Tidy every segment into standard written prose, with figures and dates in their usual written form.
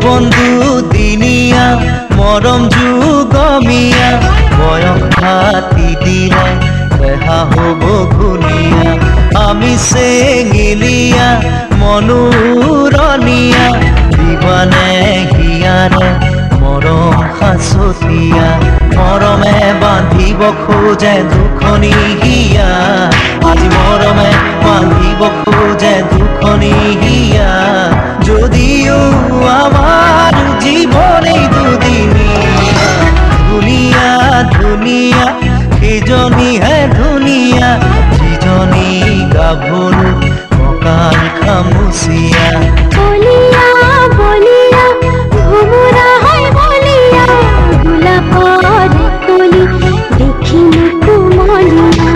বন্ধু দিনিয়া মৰম যুগমিয়া বয়স হাতি দিলে দেহা হব ঘুনিয়া আমি চেঙিলিয়া মনোৰণীয়া দিবানে হিয়াৰে মৰম সাঁচতীয়া মৰমে বান্ধিব খোজে দুখনি হিয়া আজি মৰমে বান্ধিব খোজে দুখনি হিয়া যদিও আমাৰ জীবনে দুদিনিয়া দুনিয়া দুনিয়া সেজনী হে ধুনীয়া যিজনী গাভৰু কঁকাল খামুচিয়া বলিয়া বলিয়া ভোমরা হয় বলিয়া গোলাপর কলি দেখিনি কুমলিয়া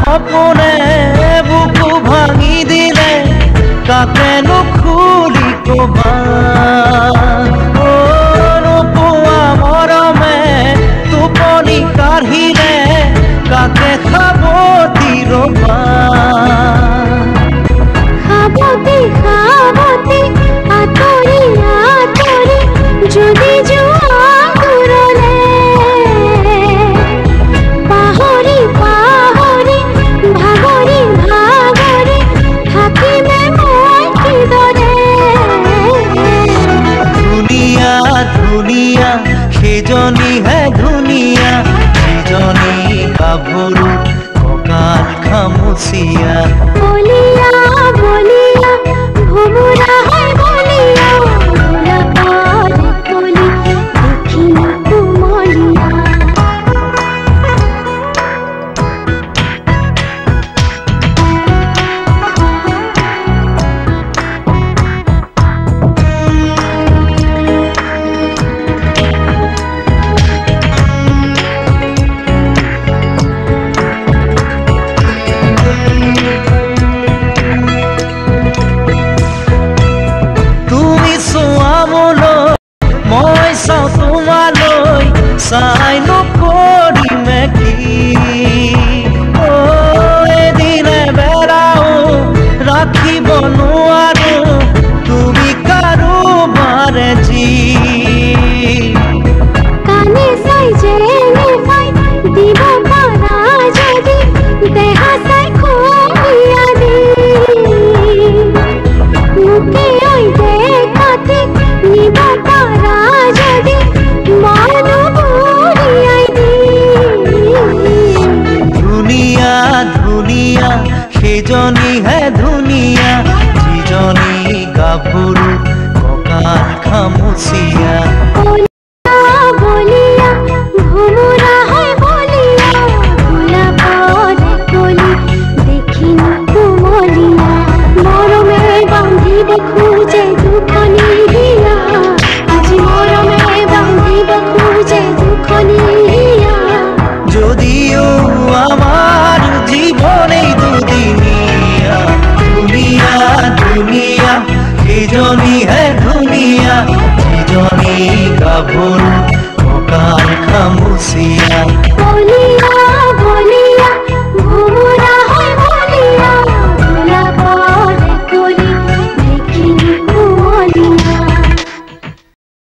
সপোনে বুকু ভাঙি দিলে কাকেনো খুলি কবা নোপোৱা মৰমে টোপনি কাঢ়িলে কাকে খাবতি ৰবা খাবতি খাবতি আতৰি আতৰি যদি যোৱা দূৰলে পাহৰি পাহৰি ভাগৰি ভাগৰি থাকিমে মই কিদৰে ধুনীয়া ধুনীয়া সেইজনী হে ধুনীয়া যিজনী গাভৰু কঁকাল খামুচিয়া বলিয়া বলিয়া ভোমৰা হয় বলিয়া গোলাপৰ কলি দেখিনি কুমলিয়া চাই নকৰিমে কি এদিনে বেৰাও ৰাখিব নোৱাৰো তুমি কাৰোবাৰে যি কানে চাই যেনে পাই দিব পাৰা যদি দেহা চাই খুবিয়া দি মুকে ঐ দেখাতে নিব পাৰা যদি মনো বুঢ়িয়াই দি ধুনীয়া ধুনীয়া সেইজনী হে ধুনীয়া যিজনী গাভৰু কঁকাল খামুচিয়া বলিয়া ভোমরা হয় বলিয়া গোলাপর কলি দেখিনি কুমলিয়া মরমে বান্ধিব খোজে দুখনি হিয়া আজি মরমে বান্ধিব খোজে দুখনি হিয়া যদিও আমার জীবনে দুদিনিয়া দুনিয়া দুনিয়া সেইজনী হে ধুনীয়া যিজনী গাভৰু কঁকাল খামুচিয়া বলিয়া বলিয়া